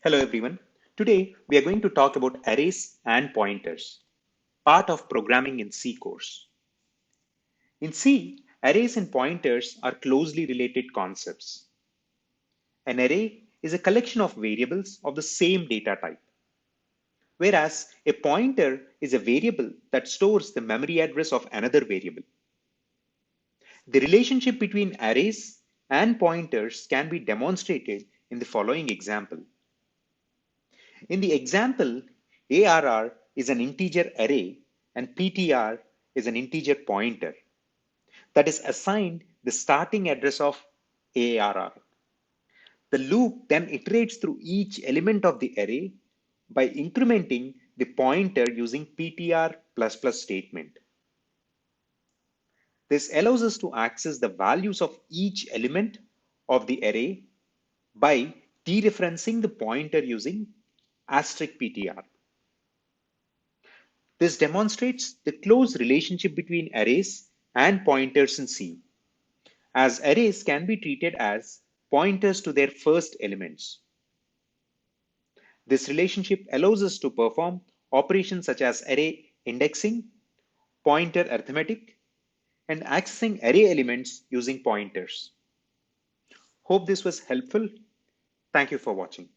Hello everyone. Today we are going to talk about arrays and pointers, part of programming in C course. In C, arrays and pointers are closely related concepts. An array is a collection of variables of the same data type, whereas a pointer is a variable that stores the memory address of another variable. The relationship between arrays and pointers can be demonstrated in the following example. In the example, ARR is an integer array and PTR is an integer pointer that is assigned the starting address of ARR. The loop then iterates through each element of the array by incrementing the pointer using PTR++ statement. This allows us to access the values of each element of the array by dereferencing the pointer using *PTR. This demonstrates the close relationship between arrays and pointers in C, as arrays can be treated as pointers to their first elements. This relationship allows us to perform operations such as array indexing, pointer arithmetic, and accessing array elements using pointers. Hope this was helpful. Thank you for watching.